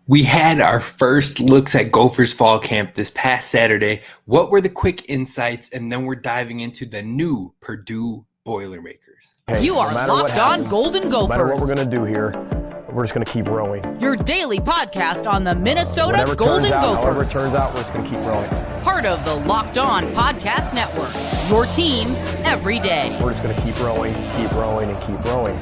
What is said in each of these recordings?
We had our first looks at Gophers fall camp this past Saturday. What were the quick insights? And then we're diving into the new Purdue Boilermakers. You are Locked On Golden Gophers. No matter what we're going to do here, we're just going to keep rowing. Your daily podcast on the Minnesota Golden Gophers. However it turns out, we're just going to keep rowing. Part of the Locked On Podcast Network. Your team every day. We're just going to keep rowing, and keep rowing.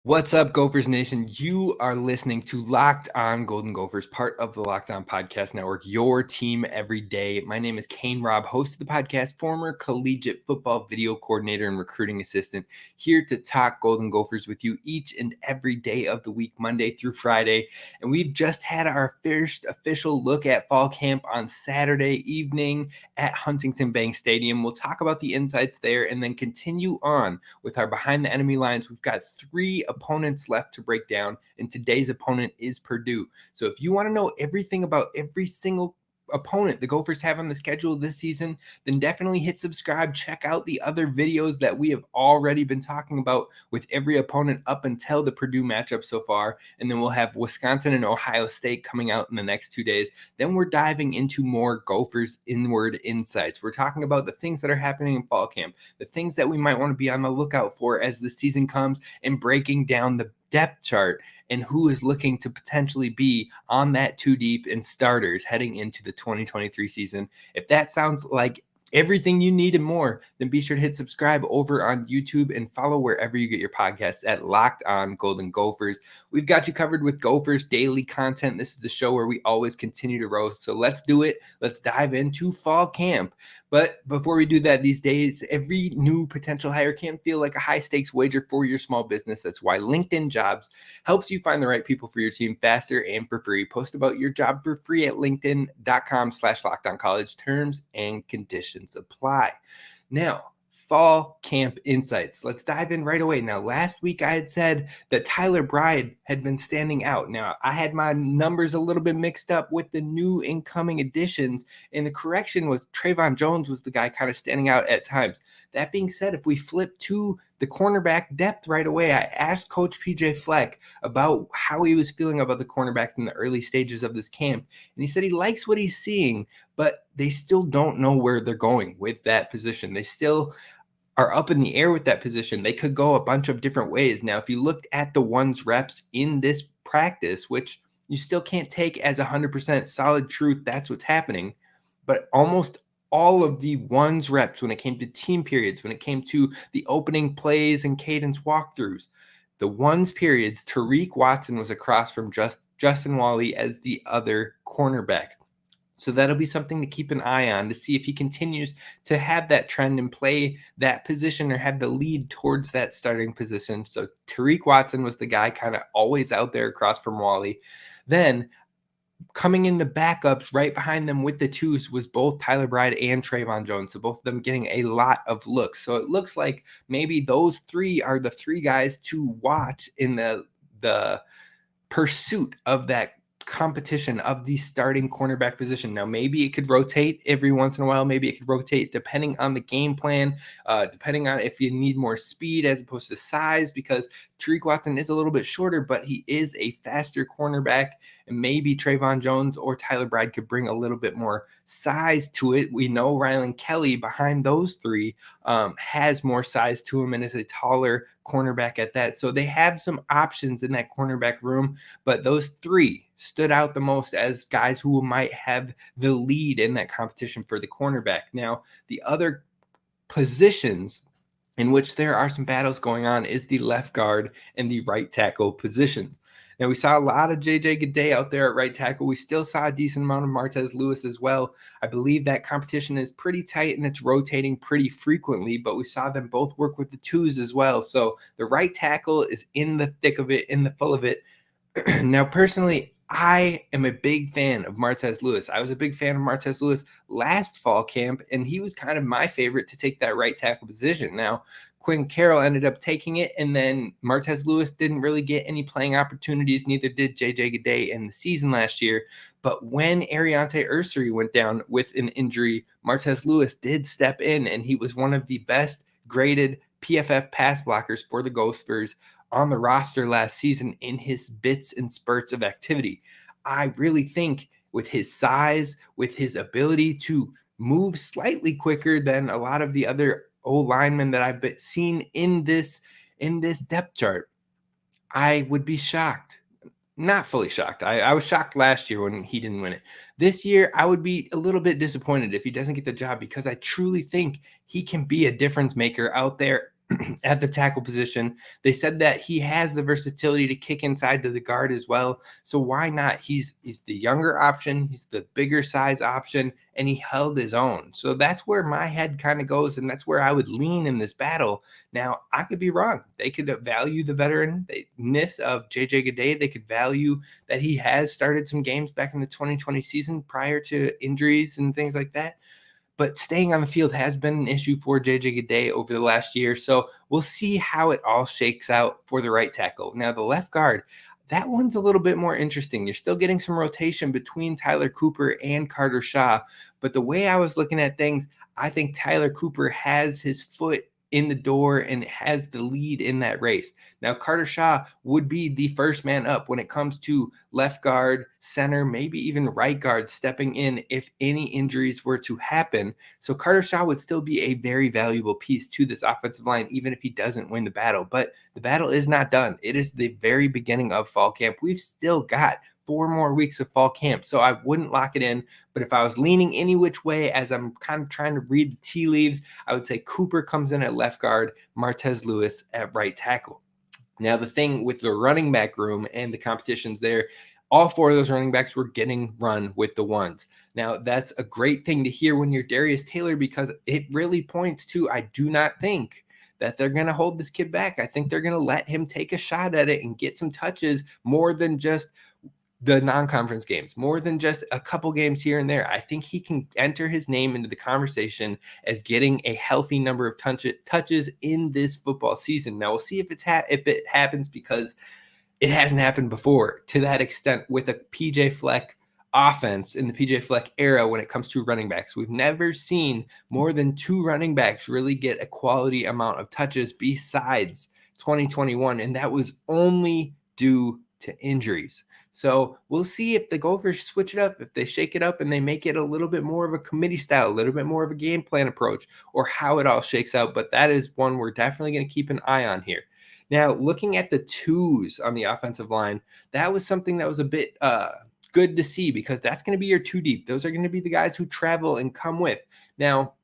What's up, Gophers Nation? You are listening to Locked On Golden Gophers, part of the Locked On Podcast Network, your team every day. My name is Kane Rob, host of the podcast, former collegiate football video coordinator and recruiting assistant, here to talk Golden Gophers with you each and every day of the week, Monday through Friday. And we've just had our first official look at fall camp on Saturday evening at Huntington Bank Stadium. We'll talk about the insights there and then continue on with our Behind the Enemy lines. We've got three opponents left to break down, and today's opponent is Purdue. So if you want to know everything about every single opponent the Gophers have on the schedule this season, then definitely hit subscribe. Check out the other videos that we have already been talking about with every opponent up until the Purdue matchup so far. And then we'll have Wisconsin and Ohio State coming out in the next 2 days. Then we're diving into more Gophers inward insights. We're talking about the things that are happening in fall camp, the things that we might want to be on the lookout for as the season comes, and breaking down the depth chart and who is looking to potentially be on that 2 deep and starters heading into the 2023 season. If that sounds like everything you need and more, then be sure to hit subscribe over on YouTube and follow wherever you get your podcasts at Locked On Golden Gophers. We've got you covered with Gophers daily content. This is the show where we always continue to roast. So let's do it. Let's dive into fall camp. But before we do that, these days, every new potential hire can feel like a high-stakes wager for your small business. That's why LinkedIn Jobs helps you find the right people for your team faster and for free. Post about your job for free at linkedin.com/lockedoncollege. Terms and conditions apply. Now, fall camp insights. Let's dive in right away. Now, last week I had said that Tyler Bride had been standing out. Now, I had my numbers a little bit mixed up with the new incoming additions, and the correction was Trayvon Jones was the guy kind of standing out at times. That being said, if we flip to the cornerback depth right away, I asked Coach PJ Fleck about how he was feeling about the cornerbacks in the early stages of this camp, and he said he likes what he's seeing, but they still don't know where they're going with that position. They still are up in the air with that position. They could go a bunch of different ways. Now, if you looked at the ones reps in this practice, which you still can't take as 100% solid truth, that's what's happening, but almost all of the ones reps when it came to team periods, when it came to the opening plays and cadence walkthroughs, the ones periods, Tariq Watson was across from Justin Wally as the other cornerback. So that'll be something to keep an eye on to see if he continues to have that trend and play that position or have the lead towards that starting position. So Tariq Watson was the guy kind of always out there across from Wally. Then coming in the backups right behind them with the twos was both Tyler Bride and Trayvon Jones. So both of them getting a lot of looks. So it looks like maybe those three are the three guys to watch in the pursuit of that competition of the starting cornerback position. Now, maybe it could rotate every once in a while. Maybe it could rotate depending on the game plan, depending on if you need more speed as opposed to size, because Tariq Watson is a little bit shorter, but he is a faster cornerback, and maybe Trayvon Jones or Tyler Bride could bring a little bit more size to it. We know Rylan Kelly behind those three has more size to him and is a taller cornerback at that. So they have some options in that cornerback room, but those three stood out the most as guys who might have the lead in that competition for the cornerback. Now, the other positions in which there are some battles going on is the left guard and the right tackle positions. Now, we saw a lot of J.J. Gaudet out there at right tackle. We still saw a decent amount of Martez Lewis as well. I believe that competition is pretty tight and it's rotating pretty frequently, but we saw them both work with the twos as well. So the right tackle is in the thick of it, in the full of it. Now, personally, I am a big fan of Martez Lewis. I was a big fan of Martez Lewis last fall camp, and he was kind of my favorite to take that right tackle position. Now, Quinn Carroll ended up taking it, and then Martez Lewis didn't really get any playing opportunities. Neither did JJ Gade in the season last year. But when Ariante Ursary went down with an injury, Martez Lewis did step in, and he was one of the best graded PFF pass blockers for the Gophers on the roster last season in his bits and spurts of activity. I really think with his size, with his ability to move slightly quicker than a lot of the other O-linemen that I've seen in this depth chart, I would be shocked. Not fully shocked. I was shocked last year when he didn't win it. This year, I would be a little bit disappointed if he doesn't get the job, because I truly think he can be a difference maker out there at the tackle position. They said that he has the versatility to kick inside to the guard as well. So why not? He's the younger option. He's the bigger size option, and he held his own. So that's where my head kind of goes, and that's where I would lean in this battle. Now, I could be wrong. They could value the veteranness of JJ Gade. They could value that he has started some games back in the 2020 season prior to injuries and things like that. But staying on the field has been an issue for JJ Gade over the last year. So we'll see how it all shakes out for the right tackle. Now, the left guard, that one's a little bit more interesting. You're still getting some rotation between Tyler Cooper and Carter Shaw. But the way I was looking at things, I think Tyler Cooper has his foot in the door and has the lead in that race. Now, Carter Shaw would be the first man up when it comes to left guard, center, maybe even right guard stepping in if any injuries were to happen. So Carter Shaw would still be a very valuable piece to this offensive line, even if he doesn't win the battle. But the battle is not done. It is the very beginning of fall camp. We've still got 4 more weeks of fall camp, so I wouldn't lock it in. But if I was leaning any which way as I'm kind of trying to read the tea leaves, I would say Cooper comes in at left guard, Martez Lewis at right tackle. Now, the thing with the running back room and the competitions there, all 4 of those running backs were getting run with the ones. Now, that's a great thing to hear when you're Darius Taylor, because it really points to, I do not think that they're going to hold this kid back. I think they're going to let him take a shot at it and get some touches more than just the non-conference games, more than just a couple games here and there. I think he can enter his name into the conversation as getting a healthy number of touches in this football season. Now, we'll see if it happens, because it hasn't happened before to that extent with a PJ Fleck offense in the PJ Fleck era when it comes to running backs. We've never seen more than 2 running backs really get a quality amount of touches besides 2021, and that was only due to injuries. So we'll see if the Gophers switch it up, if they shake it up and they make it a little bit more of a committee style, a little bit more of a game plan approach, or how it all shakes out. But that is one we're definitely going to keep an eye on here. Now, looking at the twos on the offensive line, that was something that was a bit good to see, because that's going to be your 2 deep. Those are going to be the guys who travel and come with. Now,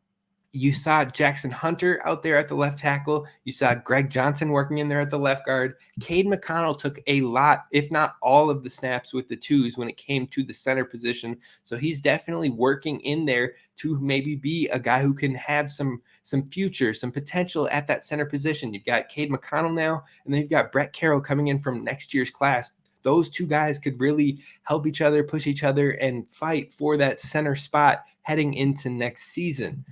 you saw Jackson Hunter out there at the left tackle. You saw Greg Johnson working in there at the left guard. Cade McConnell took a lot, if not all of the snaps with the twos when it came to the center position. So he's definitely working in there to maybe be a guy who can have some future, some potential at that center position. You've got Cade McConnell now, and then you've got Brett Carroll coming in from next year's class. Those 2 guys could really help each other, push each other, and fight for that center spot heading into next season.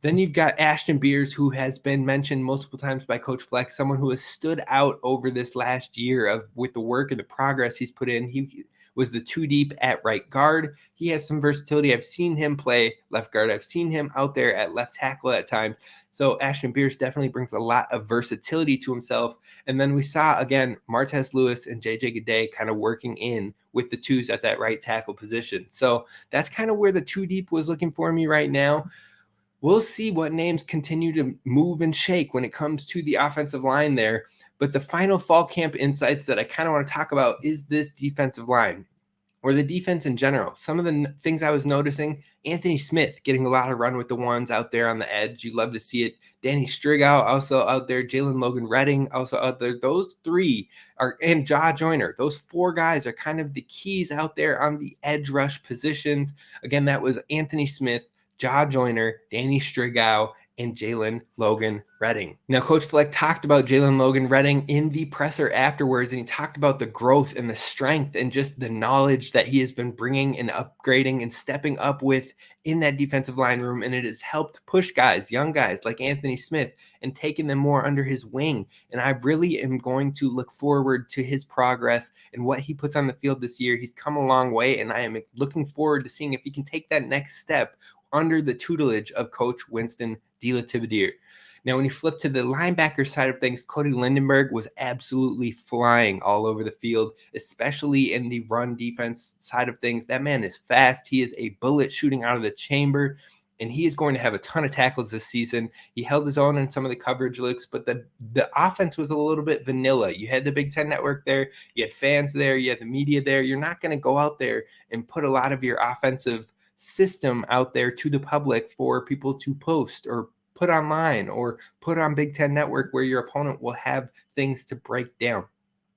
Then you've got Ashton Beers, who has been mentioned multiple times by Coach Fleck, someone who has stood out over this last year with the work and the progress he's put in. He was the 2 deep at right guard. He has some versatility. I've seen him play left guard. I've seen him out there at left tackle at times. So Ashton Beers definitely brings a lot of versatility to himself. And then we saw, again, Martez Lewis and JJ Gade kind of working in with the twos at that right tackle position. So that's kind of where the 2 deep was looking for me right now. We'll see what names continue to move and shake when it comes to the offensive line there. But the final fall camp insights that I kind of want to talk about is this defensive line, or the defense in general. Some of the things I was noticing, Anthony Smith getting a lot of run with the ones out there on the edge. You love to see it. Danny Strigow also out there. Jalen Logan Redding also out there. Those 3 are, and Jaw Joyner. Those 4 guys are kind of the keys out there on the edge rush positions. Again, that was Anthony Smith, Jaw Joyner, Danny Strigow, and Jalen Logan Redding. Now, Coach Fleck talked about Jalen Logan Redding in the presser afterwards, and he talked about the growth and the strength and just the knowledge that he has been bringing and upgrading and stepping up with in that defensive line room, and it has helped push guys, young guys like Anthony Smith, and taking them more under his wing. And I really am going to look forward to his progress and what he puts on the field this year. He's come a long way, and I am looking forward to seeing if he can take that next step under the tutelage of Coach Winston DeLaTiviere. Now, when you flip to the linebacker side of things, Cody Lindenberg was absolutely flying all over the field, especially in the run defense side of things. That man is fast. He is a bullet shooting out of the chamber, and he is going to have a ton of tackles this season. He held his own in some of the coverage looks, but the offense was a little bit vanilla. You had the Big Ten Network there. You had fans there. You had the media there. You're not going to go out there and put a lot of your offensive system out there to the public for people to post or put online or put on Big Ten Network, where your opponent will have things to break down.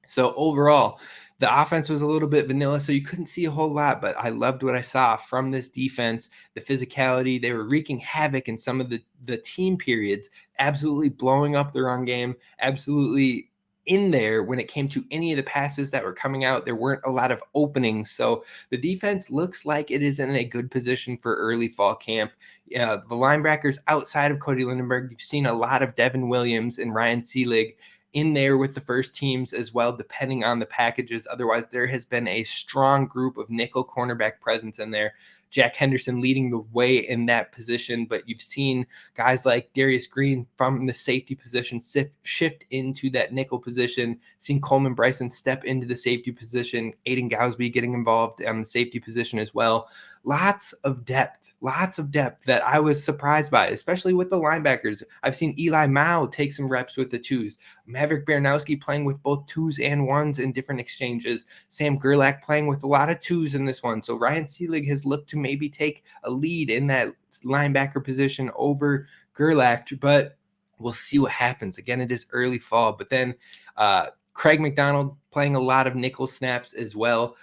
So overall, the offense was a little bit vanilla, so you couldn't see a whole lot, but I loved what I saw from this defense, the physicality. They were wreaking havoc in some of the team periods, absolutely blowing up the run game, absolutely in there when it came to any of the passes that were coming out. There weren't a lot of openings, so the defense looks like it is in a good position for early fall camp. The linebackers outside of Cody Lindenberg, you've seen a lot of Devin Williams and Ryan Seelig in there with the first teams as well, depending on the packages. Otherwise, there has been a strong group of nickel cornerback presence in there. Jack Henderson leading the way in that position, but you've seen guys like Darius Green from the safety position shift into that nickel position, seen Coleman Bryson step into the safety position, Aiden Gowsby getting involved on the safety position as well. Lots of depth that I was surprised by, especially with the linebackers. I've seen Eli Mao take some reps with the twos, Maverick Baranowski playing with both twos and ones in different exchanges, Sam Gerlach playing with a lot of twos in this one. So Ryan Seelig has looked to maybe take a lead in that linebacker position over Gerlach, but we'll see what happens. Again, it is early fall, but then Craig McDonald playing a lot of nickel snaps as well.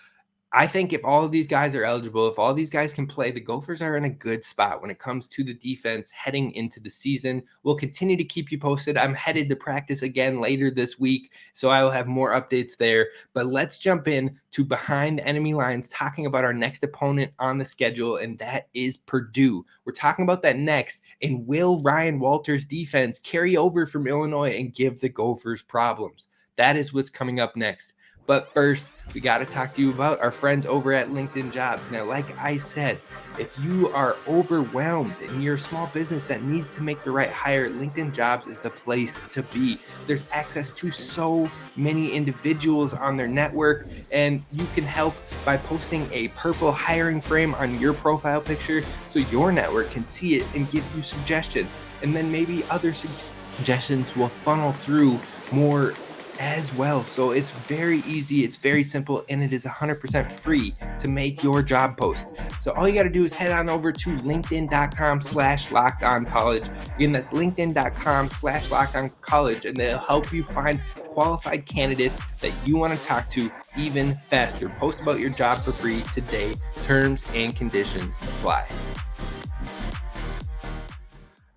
I think if all of these guys are eligible, if all these guys can play, the Gophers are in a good spot when it comes to the defense heading into the season. We'll continue to keep you posted. I'm headed to practice again later this week, so I will have more updates there. But let's jump in to Behind the Enemy Lines, talking about our next opponent on the schedule, and that is Purdue. We're talking about that next, and will Ryan Walters' defense carry over from Illinois and give the Gophers problems? That is what's coming up next. But first, we got to talk to you about our friends over at LinkedIn Jobs. Now, like I said, if you are overwhelmed and you're a small business that needs to make the right hire, LinkedIn Jobs is the place to be. There's access to so many individuals on their network, and you can help by posting a purple hiring frame on your profile picture so your network can see it and give you suggestions. And then maybe other suggestions will funnel through more as well. So it's very easy, it's very simple, and it is 100% free to make your job post. So all you got to do is head on over to linkedin.com/lockedoncollege. Again, that's linkedin.com/lockedoncollege, and they'll help you find qualified candidates that you want to talk to even faster. Post about your job for free today. Terms and conditions apply.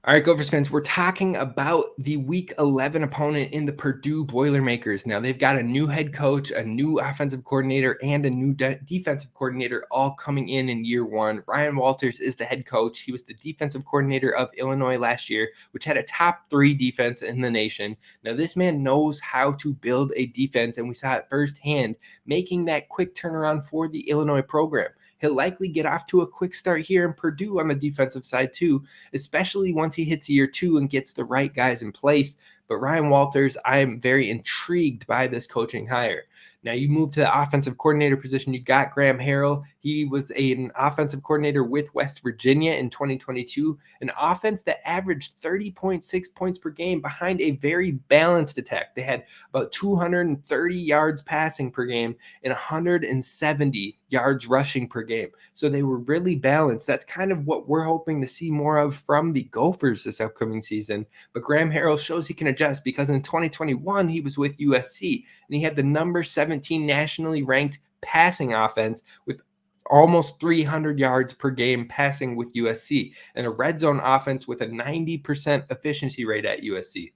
All right, Gophers fans, we're talking about the Week 11 opponent in the Purdue Boilermakers. Now, they've got a new head coach, a new offensive coordinator, and a new defensive coordinator all coming in year one. Ryan Walters is the head coach. He was the defensive coordinator of Illinois last year, which had a top 3 defense in the nation. Now, this man knows how to build a defense, and we saw it firsthand, making that quick turnaround for the Illinois program. He'll likely get off to a quick start here in Purdue on the defensive side too, especially once he hits year 2 and gets the right guys in place. But Ryan Walters, I am very intrigued by this coaching hire. Now you move to the offensive coordinator position. You got Graham Harrell. He was an offensive coordinator with West Virginia in 2022, an offense that averaged 30.6 points per game behind a very balanced attack. They had about 230 yards passing per game and 170 yards rushing per game. So they were really balanced. That's kind of what we're hoping to see more of from the Gophers this upcoming season. But Graham Harrell shows he can adjust, because in 2021, he was with USC and he had the number 17 nationally ranked passing offense with almost 300 yards per game passing with USC, and a red zone offense with a 90% efficiency rate at USC.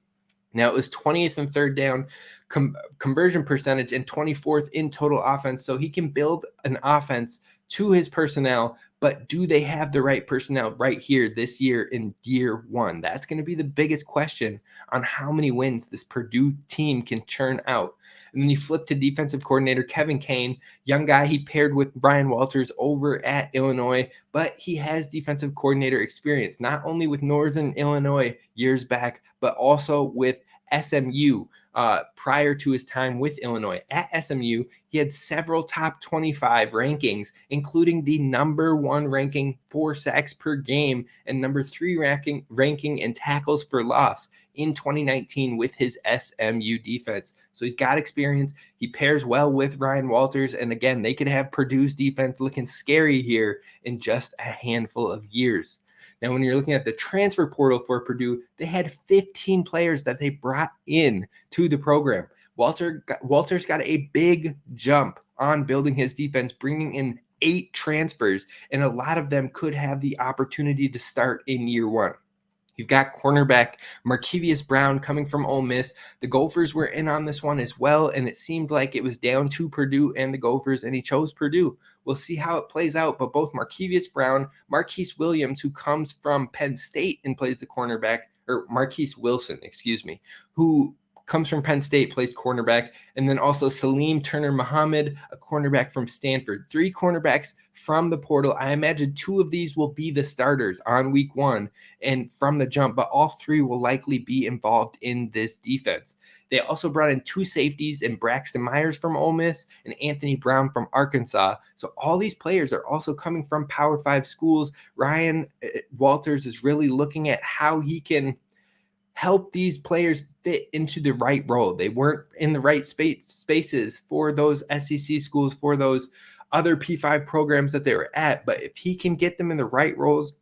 Now, it was 20th and third down conversion percentage and 24th in total offense. So he can build an offense to his personnel, but do they have the right personnel right here this year in year one? That's going to be the biggest question on how many wins this Purdue team can churn out. And then you flip to defensive coordinator Kevin Kane, young guy. He paired with Brian Walters over at Illinois, but he has defensive coordinator experience, not only with Northern Illinois years back, but also with SMU prior to his time with Illinois. At SMU, he had several top 25 rankings, including the number 1 ranking for sacks per game and number 3 ranking in tackles for loss in 2019 with his SMU defense. So he's got experience. He pairs well with Ryan Walters. And again, they could have Purdue's defense looking scary here in just a handful of years. Now, when you're looking at the transfer portal for Purdue, they had 15 players that they brought in to the program. Walters got a big jump on building his defense, bringing in 8 transfers, and a lot of them could have the opportunity to start in year one. You've got cornerback Markevius Brown coming from Ole Miss. The Gophers were in on this one as well, and it seemed like it was down to Purdue and the Gophers, and he chose Purdue. We'll see how it plays out, but both Markevius Brown, Marquise Williams, who comes from Penn State and plays the cornerback, or Marquise Wilson, who comes from Penn State, plays cornerback, and then also Salim Turner Muhammad, a cornerback from Stanford. 3 cornerbacks from the portal. I imagine 2 of these will be the starters on week 1 and from the jump, but all 3 will likely be involved in this defense. They also brought in 2 safeties and Braxton Myers from Ole Miss and Anthony Brown from Arkansas. So all these players are also coming from Power 5 schools. Ryan Walters is really looking at how he can help these players fit into the right role. They weren't in the right spaces for those SEC schools, for those other P5 programs that they were at. But if he can get them in the right roles,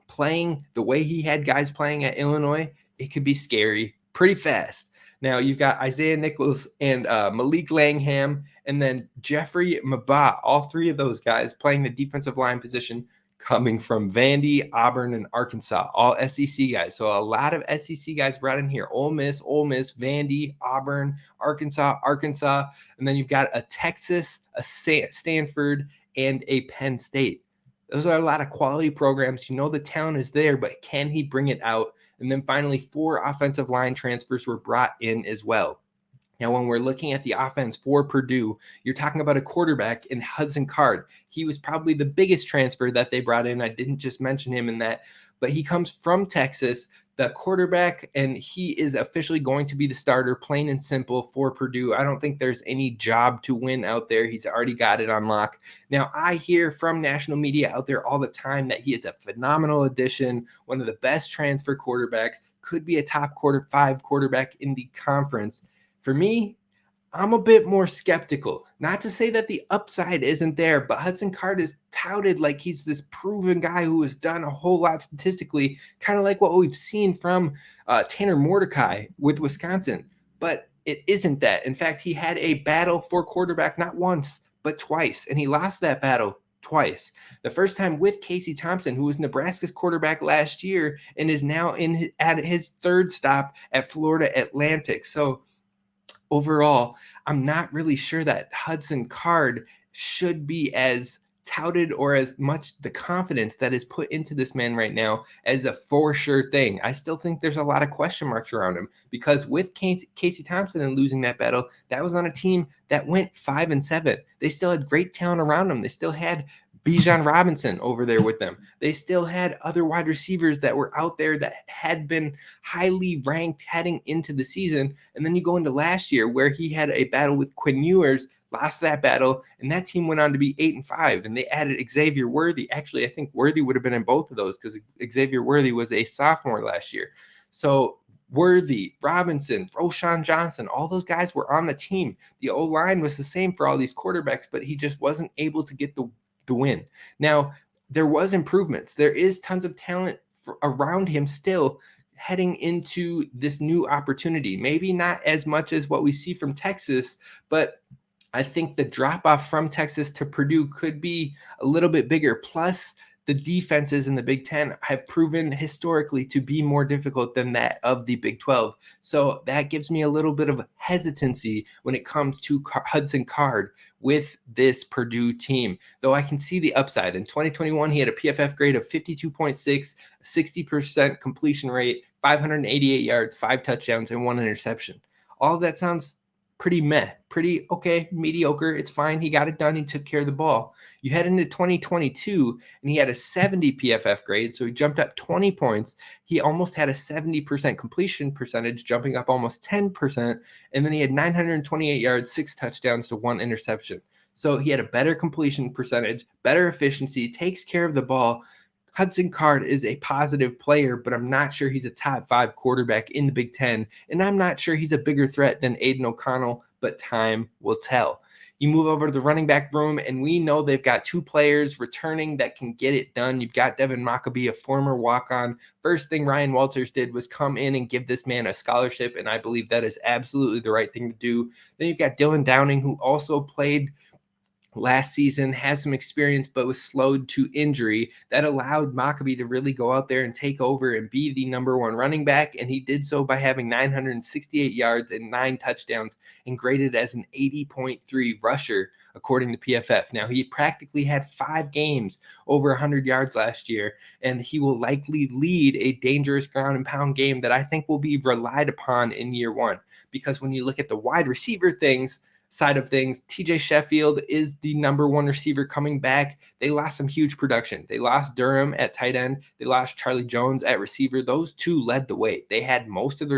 playing the way he had guys playing at Illinois, it could be scary pretty fast. Now, you've got Isaiah Nichols and Malik Langham, and then Jeffrey Mabah, all 3 of those guys playing the defensive line position, coming from Vandy, Auburn, and Arkansas, all SEC guys. So a lot of SEC guys brought in here. Ole Miss, Vandy, Auburn, Arkansas, and then you've got a Texas, a Stanford, and a Penn State. Those are a lot of quality programs. You know the talent is there, but can he bring it out? And then finally, 4 offensive line transfers were brought in as well. Now, when we're looking at the offense for Purdue, you're talking about a quarterback in Hudson Card. He was probably the biggest transfer that they brought in. I didn't just mention him in that, but he comes from Texas, the quarterback, and he is officially going to be the starter, plain and simple, for Purdue. I don't think there's any job to win out there. He's already got it on lock. Now, I hear from national media out there all the time that he is a phenomenal addition, one of the best transfer quarterbacks, could be a top 5 quarterback in the conference. For me, I'm a bit more skeptical. Not to say that the upside isn't there, but Hudson Card is touted like he's this proven guy who has done a whole lot statistically, kind of like what we've seen from Tanner Mordecai with Wisconsin. But it isn't that. In fact, he had a battle for quarterback not once, but twice, and he lost that battle twice. The first time with Casey Thompson, who was Nebraska's quarterback last year and is now at his 3rd stop at Florida Atlantic. So overall, I'm not really sure that Hudson Card should be as touted or as much the confidence that is put into this man right now as a for sure thing. I still think there's a lot of question marks around him because with Casey Thompson and losing that battle, that was on a team that went 5-7. They still had great talent around them. They still had Bijan Robinson over there with them. They still had other wide receivers that were out there that had been highly ranked heading into the season. And then you go into last year where he had a battle with Quinn Ewers, lost that battle, and that team went on to be 8-5. And they added Xavier Worthy. Actually, I think Worthy would have been in both of those because Xavier Worthy was a sophomore last year. So Worthy, Robinson, Roshan Johnson, all those guys were on the team. The O-line was the same for all these quarterbacks, but he just wasn't able to get the win. Now, there was improvements. There is tons of talent around him still heading into this new opportunity. Maybe not as much as what we see from Texas, but I think the drop off from Texas to Purdue could be a little bit bigger. Plus, the defenses in the Big Ten have proven historically to be more difficult than that of the Big 12. So that gives me a little bit of hesitancy when it comes to Hudson Card with this Purdue team, though I can see the upside. In 2021, he had a PFF grade of 52.6, 60% completion rate, 588 yards, 5 touchdowns, and 1 interception. All of that sounds pretty pretty okay, mediocre. It's fine. He got it done. He took care of the ball. You head into 2022, and he had a 70 PFF grade, so he jumped up 20 points. He almost had a 70% completion percentage, jumping up almost 10%, and then he had 928 yards, 6 touchdowns to 1 interception. So he had a better completion percentage, better efficiency, takes care of the ball. Hudson Card is a positive player, but I'm not sure he's a top 5 quarterback in the Big Ten, and I'm not sure he's a bigger threat than Aiden O'Connell, but time will tell. You move over to the running back room, and we know they've got 2 players returning that can get it done. You've got Devin Maccabee, a former walk-on. First thing Ryan Walters did was come in and give this man a scholarship, and I believe that is absolutely the right thing to do. Then you've got Dylan Downing, who also played last season, has some experience, but was slowed to injury. That allowed Maccabee to really go out there and take over and be the number 1 running back. And he did so by having 968 yards and 9 touchdowns and graded as an 80.3 rusher, according to PFF. Now, he practically had 5 games over 100 yards last year, and he will likely lead a dangerous ground and pound game that I think will be relied upon in year 1. Because when you look at the wide receiver side of things, TJ Sheffield is the number 1 receiver coming back. They lost some huge production. They lost Durham at tight end. They lost Charlie Jones at receiver. Those 2 led the way. They had most of the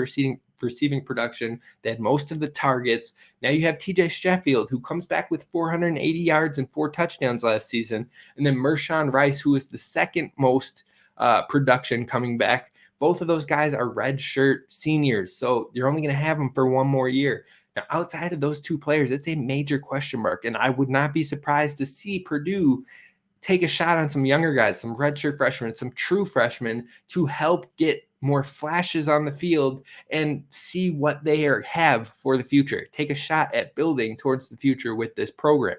receiving production. They had most of the targets. Now you have TJ Sheffield, who comes back with 480 yards and 4 touchdowns last season. And then Mershawn Rice, who is the second most production coming back. Both of those guys are redshirt seniors, so you're only going to have them for 1 more year. Now, outside of those 2 players, it's a major question mark, and I would not be surprised to see Purdue take a shot on some younger guys, some redshirt freshmen, some true freshmen, to help get more flashes on the field and see what they have for the future. Take a shot at building towards the future with this program.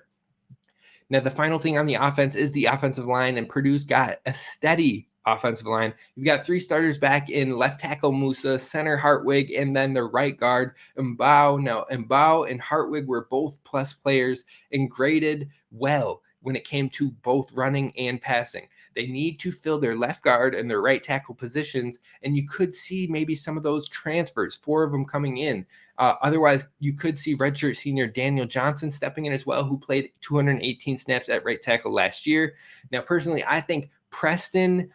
Now, the final thing on the offense is the offensive line, and Purdue's got a steady offensive line. You've got 3 starters back in left tackle Musa, center Hartwig, and then the right guard Mbao. Now, Mbao and Hartwig were both plus players and graded well when it came to both running and passing. They need to fill their left guard and their right tackle positions, and you could see maybe some of those transfers, 4 of them coming in. Otherwise, you could see redshirt senior Daniel Johnson stepping in as well, who played 218 snaps at right tackle last year. Now, personally, I think Preston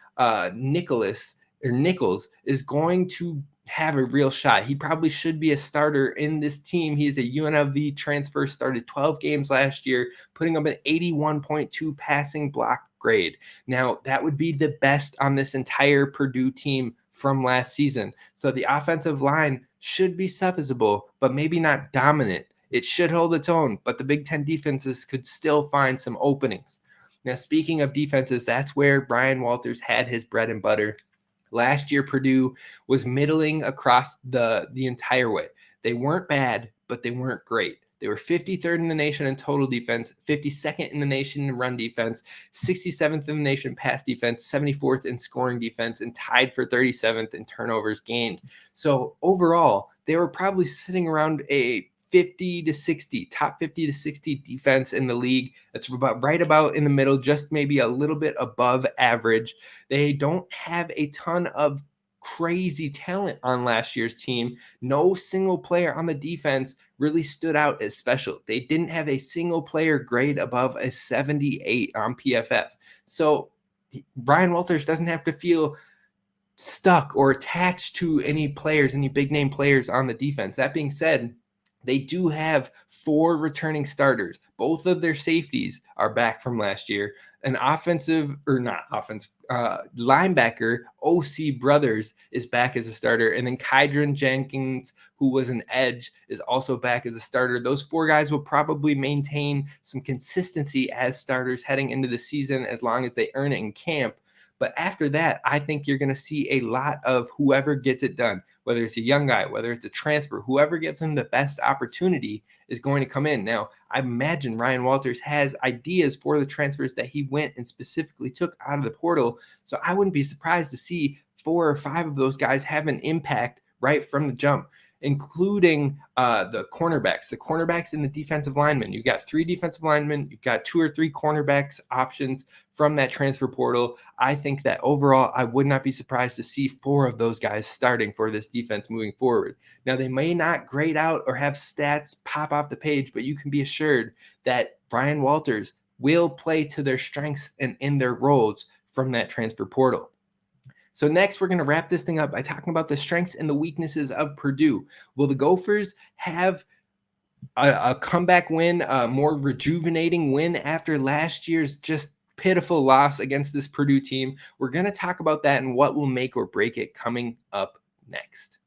Nichols is going to have a real shot. He probably should be a starter in this team. He is a UNLV transfer, started 12 games last year, putting up an 81.2 passing block grade. Now, that would be the best on this entire Purdue team from last season. So the offensive line should be serviceable, but maybe not dominant. It should hold its own, but the Big Ten defenses could still find some openings. Now, speaking of defenses, that's where Brian Walters had his bread and butter. Last year, Purdue was middling across the entire way. They weren't bad, but they weren't great. They were 53rd in the nation in total defense, 52nd in the nation in run defense, 67th in the nation pass defense, 74th in scoring defense, and tied for 37th in turnovers gained. So overall, they were probably sitting around a 50 to 60, top 50 to 60 defense in the league. That's right about in the middle, just maybe a little bit above average. They don't have a ton of crazy talent on last year's team. No single player on the defense really stood out as special. They didn't have a single player grade above a 78 on PFF. So Brian Walters doesn't have to feel stuck or attached to any players, any big name players on the defense. That being said, they do have 4 returning starters. Both of their safeties are back from last year. An linebacker, O.C. Brothers, is back as a starter. And then Kydron Jenkins, who was an edge, is also back as a starter. Those 4 guys will probably maintain some consistency as starters heading into the season as long as they earn it in camp. But after that, I think you're going to see a lot of whoever gets it done, whether it's a young guy, whether it's a transfer, whoever gives him the best opportunity is going to come in. Now, I imagine Ryan Walters has ideas for the transfers that he went and specifically took out of the portal. So I wouldn't be surprised to see 4 or 5 of those guys have an impact right from the jump, including the cornerbacks and the defensive linemen. You've got 3 defensive linemen. You've got 2 or 3 cornerbacks options from that transfer portal. I think that overall, I would not be surprised to see 4 of those guys starting for this defense moving forward. Now, they may not grade out or have stats pop off the page, but you can be assured that Ryan Walters will play to their strengths and in their roles from that transfer portal. So next, we're going to wrap this thing up by talking about the strengths and the weaknesses of Purdue. Will the Gophers have a comeback win, a more rejuvenating win after last year's just pitiful loss against this Purdue team? We're going to talk about that and what will make or break it coming up next.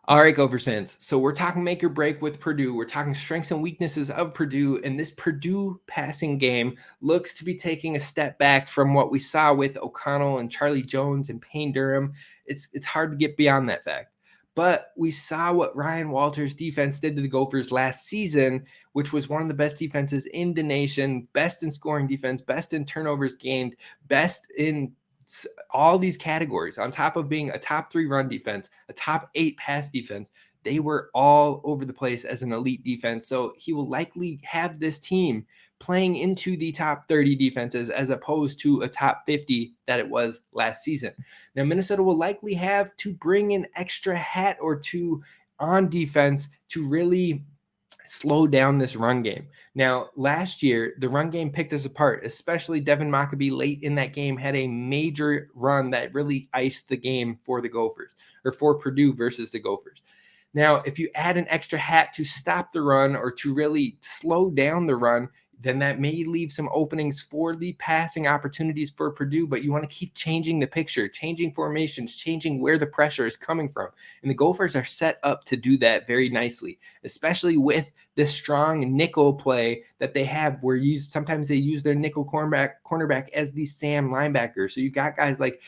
All right, Gophers fans. So we're talking make or break with Purdue. We're talking strengths and weaknesses of Purdue. And this Purdue passing game looks to be taking a step back from what we saw with O'Connell and Charlie Jones and Payne Durham. It's hard to get beyond that fact. But we saw what Ryan Walters' defense did to the Gophers last season, which was one of the best defenses in the nation, best in scoring defense, best in turnovers gained, best in all these categories. On top of being a top 3 run defense, a top 8 pass defense, they were all over the place as an elite defense. So he will likely have this team playing into the top 30 defenses as opposed to a top 50 that it was last season. Now, Minnesota will likely have to bring an extra hat or 2 on defense to really slow down this run game. Now, last year, the run game picked us apart, especially Devin Mockabee late in that game had a major run that really iced the game for the Gophers, or for Purdue versus the Gophers. Now, if you add an extra hat to stop the run or to really slow down the run, then that may leave some openings for the passing opportunities for Purdue, but you want to keep changing the picture, changing formations, changing where the pressure is coming from. And the Gophers are set up to do that very nicely, especially with the strong nickel play that they have where sometimes they use their nickel cornerback as the Sam linebacker. So you've got guys like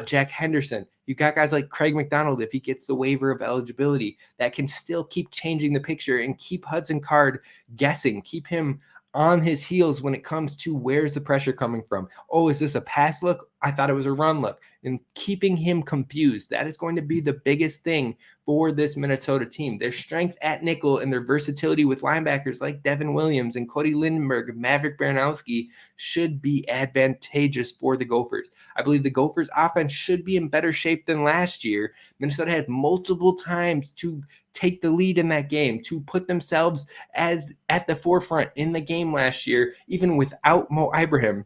Jack Henderson. You've got guys like Craig McDonald, if he gets the waiver of eligibility, that can still keep changing the picture and keep Hudson Card guessing, keep him on his heels when it comes to where's the pressure coming from. Oh, is this a pass look? I thought it was a run look. And keeping him confused. That is going to be the biggest thing for this Minnesota team. Their strength at nickel and their versatility with linebackers like Devin Williams and Cody Lindenberg, Maverick Baranowski should be advantageous for the Gophers. I believe the Gophers offense should be in better shape than last year. Minnesota had multiple times to take the lead in that game, to put themselves as at the forefront in the game last year, even without Mo Ibrahim,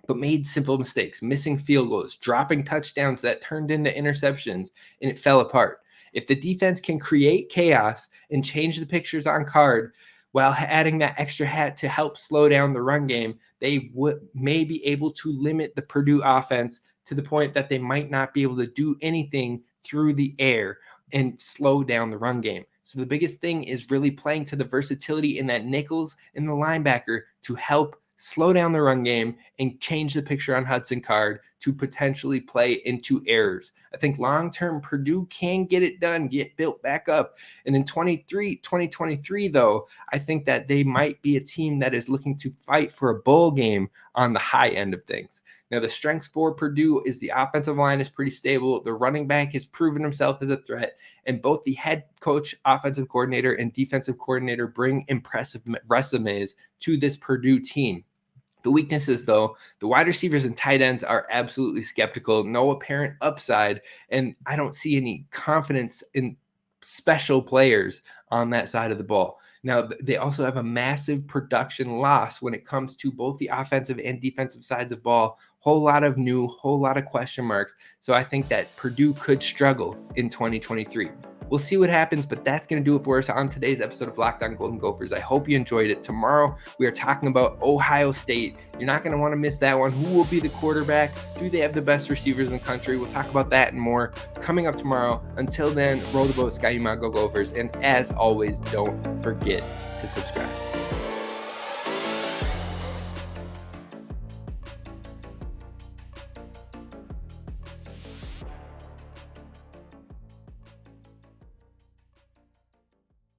but made simple mistakes, missing field goals, dropping touchdowns that turned into interceptions, and it fell apart. If the defense can create chaos and change the pictures on card while adding that extra hat to help slow down the run game, they may be able to limit the Purdue offense to the point that they might not be able to do anything through the air and slow down the run game. So the biggest thing is really playing to the versatility in that nickels and the linebacker to help slow down the run game and change the picture on Hudson Card to potentially play into errors. I think long-term Purdue can get it done, get built back up. And in 2023, though, I think that they might be a team that is looking to fight for a bowl game on the high end of things. Now, the strengths for Purdue is the offensive line is pretty stable. The running back has proven himself as a threat. And both the head coach, offensive coordinator, and defensive coordinator bring impressive resumes to this Purdue team. The weaknesses, though, the wide receivers and tight ends are absolutely skeptical. No apparent upside, and I don't see any confidence in special players on that side of the ball. Now, they also have a massive production loss when it comes to both the offensive and defensive sides of ball. Whole lot of question marks. So I think that Purdue could struggle in 2023. We'll see what happens, but that's going to do it for us on today's episode of Locked On Golden Gophers. I hope you enjoyed it. Tomorrow, we are talking about Ohio State. You're not going to want to miss that one. Who will be the quarterback? Do they have the best receivers in the country? We'll talk about that and more coming up tomorrow. Until then, roll the boat, Sky Go Gophers. And as always, don't forget to subscribe.